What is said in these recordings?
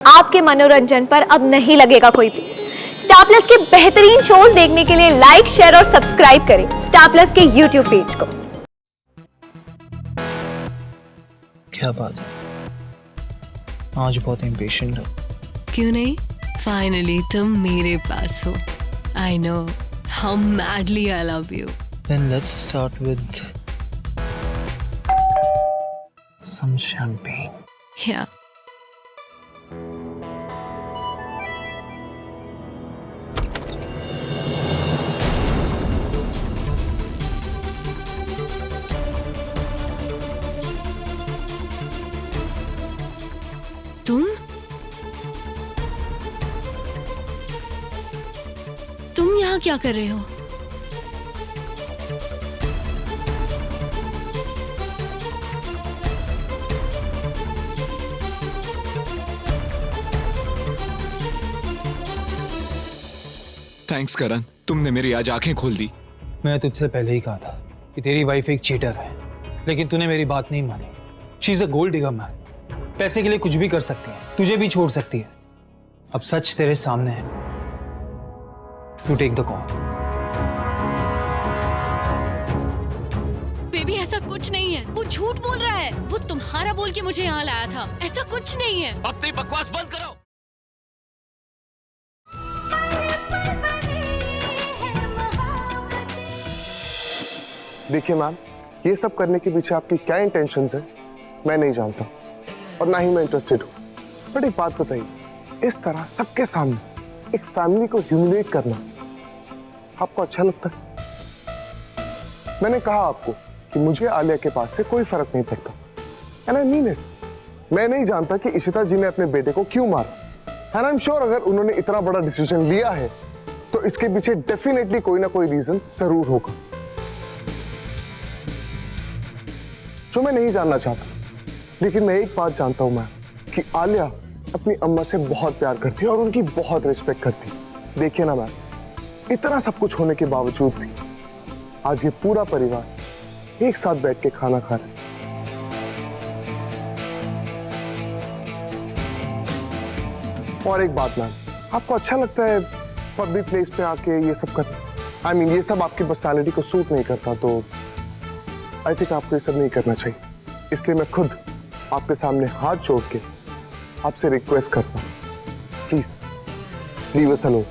आपके मनोरंजन पर अब नहीं लगेगा कोई भी। स्टार प्लस के बेहतरीन शोज देखने के लिए लाइक, शेयर और सब्सक्राइब करें स्टार प्लस के यूट्यूब पेज को। क्या बात है, आज बहुत इम्पेशेंट हो। क्यों नहीं, फाइनली तुम मेरे पास हो। I know how madly I love you. Then let's start with some champagne. या तुम यहाँ क्या कर रहे हो? थैंक्स करण, तुमने मेरी आज आंखें खोल दी। मैं तुझसे पहले ही कहा था कि तेरी वाइफ एक चीटर है, लेकिन तूने मेरी बात नहीं मानी। She is a gold digger man. पैसे के लिए कुछ भी कर सकती है, तुझे भी छोड़ सकती है। अब सच तेरे सामने है। You take the call. Baby ऐसा कुछ नहीं है, वो झूठ बोल रहा है। वो तुम्हारा बोल के मुझे यहाँ लाया था। ऐसा कुछ नहीं है। अपनी बकवास बंद करो। देखिए मैम, ये सब करने के पीछे आपकी क्या इंटेंशंस है मैं नहीं जानता और ना ही मैं इंटरेस्टेड हूँ। बट एक बात बताइए, इस तरह सबके सामने एक फैमिली को ह्यूमिलेट करना आपको अच्छा लगता है? मैंने कहा आपको कि मुझे आलिया के पास से कोई फर्क नहीं पड़ता। And I mean it. मैं नहीं जानता कि इशिता जी ने अपने बेटे को क्यों मारा। एंड आई एम श्योर अगर उन्होंने इतना बड़ा डिसीजन लिया है तो इसके पीछे डेफिनेटली कोई ना कोई रीजन जरूर होगा जो मैं नहीं जानना चाहता। लेकिन मैं एक बात जानता हूं मैम कि आलिया अपनी अम्मा से बहुत प्यार करती है और उनकी बहुत रिस्पेक्ट करती है। देखिए ना मैम, इतना सब कुछ होने के बावजूद भी आज ये पूरा परिवार एक साथ बैठ के खाना खा रहा है। और एक बात मैम, आपको अच्छा लगता है पब्लिक प्लेस पे आके ये सब करना? आई मीन ये सब आपकी पर्सनालिटी को सूट नहीं करता, तो आई थिंक आपको ये सब नहीं करना चाहिए। इसलिए मैं खुद आपके सामने हाथ जोड़ के आपसे रिक्वेस्ट करता हूँ, प्लीज लीव अस अलोन।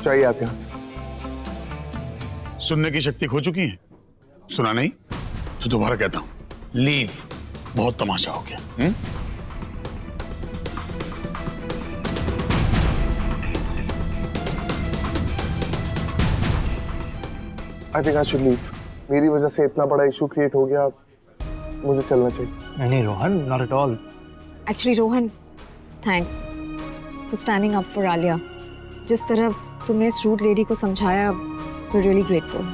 चाहिए आप यहाँ से। सुनने की शक्ति खो चुकी है? सुना नहीं तो दोबारा कहता हूं, लीव। बहुत तमाशा हो गया। I think I should leave. मेरी वजह से इतना बड़ा इशू क्रिएट हो गया, मुझे चलना चाहिए। नहीं Rohan, not at all. Actually Rohan, thanks for standing up for Alia. जिस तरह तुमने इस रूड लेडी को समझाया, we really grateful.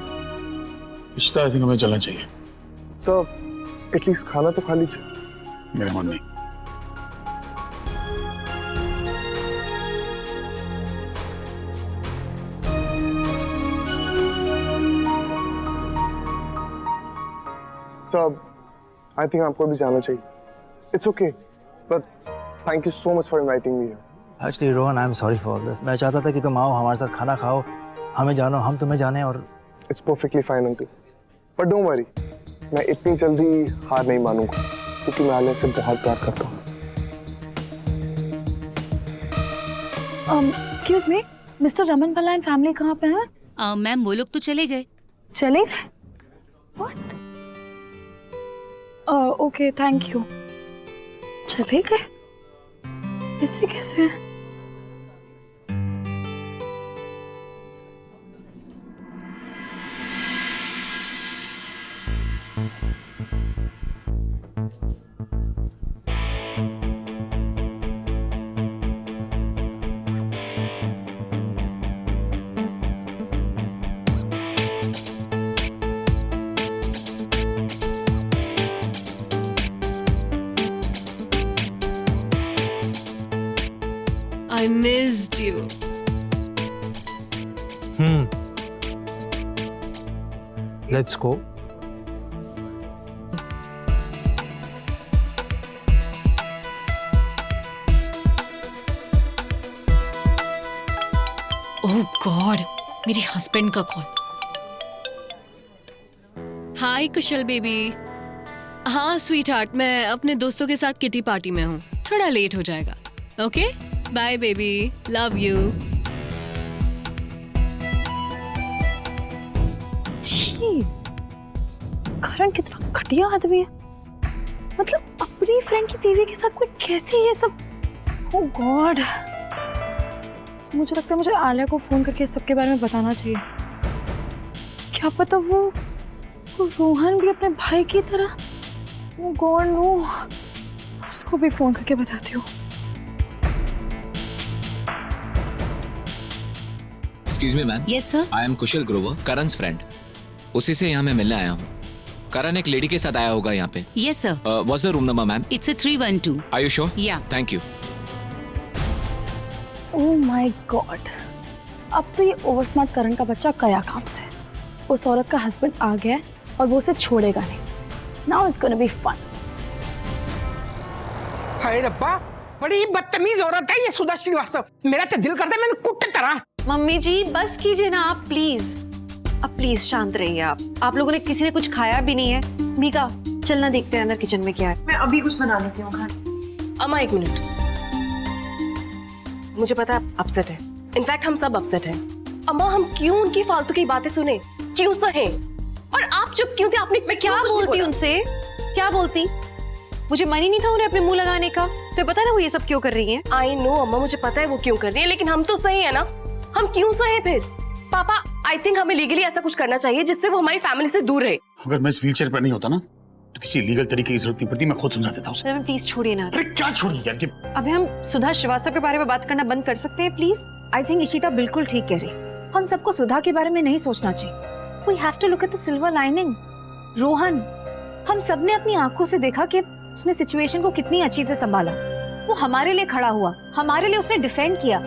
Ishta, I think हमें चलना चाहिए। सर एटलीस्ट खाना तो खा लीजिए। मेरा मन नहीं। सर आई थिंक आपको भी जाना चाहिए। It's okay, but thank you so much for inviting me. Actually Rohan, I am sorry for this. मैं चाहता था कि तुम आओ, हमारे साथ खाना खाओ, हमें जानो, हम तुम्हें जाने। और it's perfectly fine uncle, but don't worry, मैं इतनी जल्दी हार नहीं मानूंगा क्योंकि मैं आलिया से बहुत प्यार करता हूँ। Excuse me, mister Raman Bhalla and family कहाँ पे हैं? मैम वो लोग तो चले गए। चले गए? व्हाट? Okay, thank you. चले गए? इससे कैसे? I missed you. Let's go. Oh God, मेरे हस्बैंड का कॉल। हाय कुशल बेबी। हाँ स्वीट हार्ट, मैं अपने दोस्तों के साथ किटी पार्टी में हूँ, थोड़ा लेट हो जाएगा। Okay bye baby, love you. Karan कितना घटिया आदमी है, मतलब अपनी फ्रेंड की बीवी के साथ कोई कैसे ये सब। ओह गॉड, मुझे लगता है मुझे आलिया को फोन करके इस सब के बारे में बताना चाहिए। क्या पता वो रोहन भी अपने भाई की तरह। ओह गॉड नो, उसको भी फोन करके बताती हूँ। Excuse me ma'am. Yes sir. I am Kushal Grover, Karan's friend. उसी से यहाँ मैं मिलने आया हूँ। करण एक लेडी के साथ आया होगा यहाँ पे। Yes, sir. What's the room number ma'am? It's a 312. Are you sure? Yeah. Thank you. Oh my God, अब तो ये ओवर स्मार्ट करण का बच्चा गया काम से। उस औरत का हस्बैंड आ गया है और वो उसे छोड़ेगा नहीं। Now it's gonna be fun. हाय रब्बा, बड़ी बदतमीज औरत है ये सुधा श्रीवास्तव। मेरा तो दिल करता है मैंने कुत्ते तरह। मम्मी जी बस कीजिए ना आप, प्लीज। अब प्लीज शांत रहिए आप लोगों ने किसी ने कुछ खाया भी नहीं है। मीका चलना देखते हैं अंदर किचन में क्या है। मैं अभी कुछ बना लेती हूँ खाना। अम्मा एक मिनट, मुझे पता है अपसेट है, इनफैक्ट हम सब अपसेट हैं। अम्मा हम क्यों उनकी फालतू की बातें सुने, क्यों सहे? और आप चुप क्यों थे? आपने मैं क्या बोलती उनसे, क्या बोलती? मुझे मन ही नहीं था उन्हें अपने मुंह लगाने का। तो पता ना वो ये सब क्यों कर रही हैं। आई नो अम्मा, मुझे पता है वो क्यों कर रही है, लेकिन हम तो सही है ना। हम क्यों सहे फिर? पापा आई थिंक हमें लीगली ऐसा कुछ करना चाहिए जिससे वो हमारी फैमिली से दूर रहे। अगर मैं इस व्हीलचेयर पर नहीं होता ना तो किसी लीगल तरीके की जरूरत नहीं पड़ती, मैं खुद समझा देता उसे। प्लीज छोड़िए ना। अरे क्या छोड़िए यार, ये अभी हम सुधा श्रीवास्तव के बारे में बात करना बंद कर सकते हैं प्लीज? आई थिंक इशिता बिल्कुल ठीक कह रही। हम सबको सुधा के बारे में नहीं सोचना चाहिए। We have to look at the silver lining. Rohan, हम सबने अपनी आंखों से देखा कि उसने सिचुएशन को कितनी अच्छी से संभाला। वो हमारे लिए खड़ा हुआ, हमारे लिए उसने डिफेंड किया।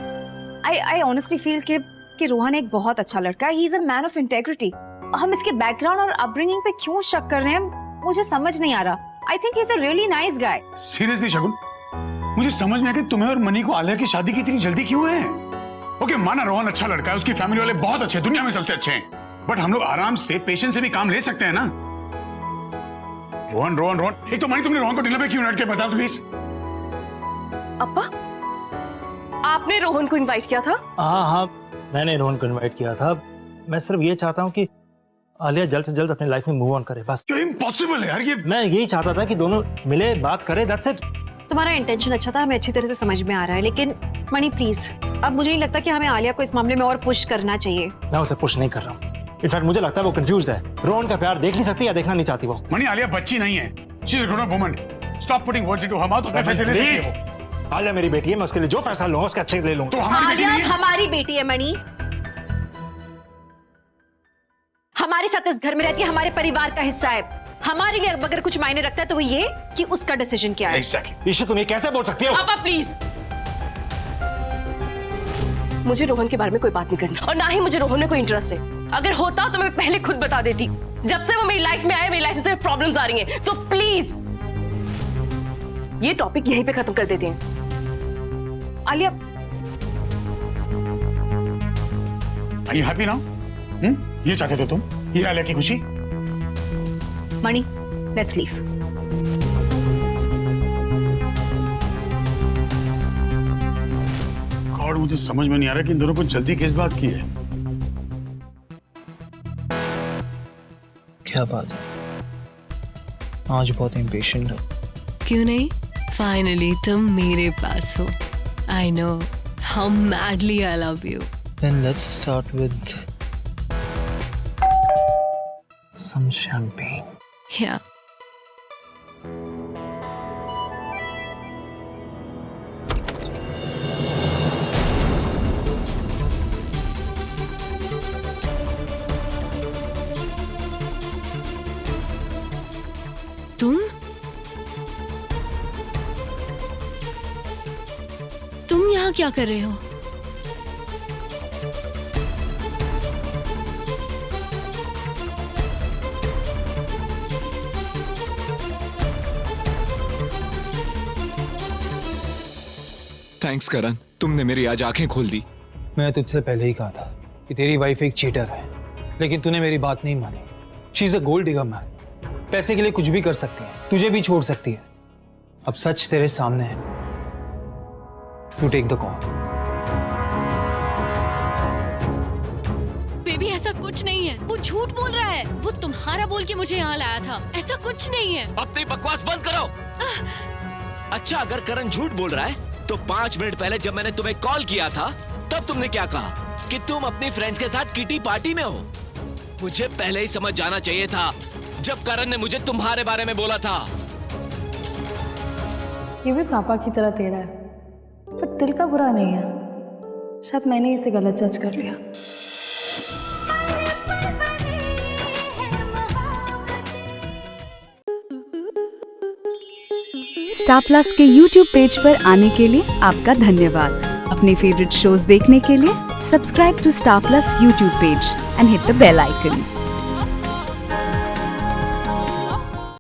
आई ऑनेस्टली फील कि रोहन एक बहुत अच्छा लड़का है। ही is a man of integrity. हम इसके बैकग्राउंड और अपब्रिंगिंग पे क्यों शक कर रहे हैं मुझे समझ नहीं आ रहा। I think he is a really nice guy. Seriously Shagun, मुझे समझ में आया कि तुम्हें और मनी को आलिया की शादी की इतनी जल्दी क्यों है। ओके माना रोहन अच्छा लड़का है, उसकी फैमिली वाले बहुत अच्छे हैं, दुनिया में सबसे अच्छे हैं, बट हम लोग आराम से पेशेंस से भी काम ले सकते हैं ना। रोहन रोहन रोहन, एक तो मनी तुमने रोहन को डिनर पे क्यों इनवाइट किया, बताओ प्लीज। अप्पा आपने रोहन को इनवाइट किया था? हाँ, मैंने रोहन को इनवाइट किया था। मैं सिर्फ ये चाहता हूँ कि आलिया जल्द से जल्द अपनी लाइफ में मूव ऑन करे, बस। ये इम्पॉसिबल है यार, ये मैं यही चाहता था कि दोनों मिले, बात करें, दैट्स इट। तुम्हारा इंटेंशन अच्छा था, हमें अच्छी तरह से समझ में आ रहा है, लेकिन मणि प्लीज अब मुझे नहीं लगता कि हमें आलिया को इस मामले में और पुश करना चाहिए। मैं उसे पुश नहीं कर रहा हूँ। इनफैक्ट मुझे लगता है वो कंफ्यूज्ड है। रोहन का प्यार देख नहीं सकती या देखना नहीं चाहती वो। मनी आलिया बच्ची नहीं है, she is a grown up woman. Stop putting words into her mouth. अपने फैसले ले सकती है वो। आलिया मेरी बेटी है, मैं उसके लिए जो फैसला लूंगा उसके अच्छे ले लूंगा। तो हमारी बेटी नहीं है? हमारी बेटी है मणि, हमारे साथ इस घर में रहती है, हमारे परिवार का हिस्सा है। हमारे लिए अगर कुछ मायने रखता है तो वो ये कि उसका डिसीजन क्या है। Exactly. ईशु तुम ये कैसे बोल सकती हो? पापा प्लीज, मुझे रोहन के बारे में कोई बात नहीं करनी और ना ही मुझे रोहन में कोई इंटरेस्ट है। अगर होता तो मैं पहले खुद बता देती। जब से वो मेरी लाइफ में आए मेरी लाइफ में प्रॉब्लम्स आ रही हैं। सो प्लीज ये टॉपिक यहीं पे खत्म कर देते हैं। Alia, Are you happy now? ये चाहते थे तुम? ये आलिया की खुशी? मणि लेट्स लीव। गॉड, मुझे समझ में नहीं आ रहा कि इन दोनों को जल्दी किस बात की है। क्या बात है, आज बहुत इम्पेशेंट हो। क्यों नहीं, फाइनली तुम मेरे पास हो। I know how madly I love you. Then let's start with some champagne. Yeah. तुम यहाँ क्या कर रहे हो? थैंक्स करण, तुमने मेरी आज आंखें खोल दी। मैंने तुझसे पहले ही कहा था कि तेरी वाइफ एक चीटर है, लेकिन तूने मेरी बात नहीं मानी। She is a gold digger man. पैसे के लिए कुछ भी कर सकती है, तुझे भी छोड़ सकती है। अब सच तेरे सामने है। You take the call. Baby ऐसा कुछ नहीं है, वो झूठ बोल रहा है। वो तुम्हारा बोल के मुझे यहाँ लाया था। ऐसा कुछ नहीं है। अपनी बकवास बंद करो। अच्छा, अगर करण झूठ बोल रहा है तो 5 मिनट पहले जब मैंने तुम्हें कॉल किया था तब तुमने क्या कहा कि तुम अपनी फ्रेंड्स के साथ किटी पार्टी में हो। मुझे पहले ही समझ जाना चाहिए था जब करण ने मुझे तुम्हारे बारे में बोला था। ये भी पापा की तरह टेढ़ा है, पर दिल का बुरा नहीं है। शायद मैंने इसे गलत जज कर लिया। स्टार प्लस के YouTube पेज पर आने के लिए आपका धन्यवाद। अपने फेवरेट शोज देखने के लिए subscribe to Star Plus YouTube page and hit the bell icon.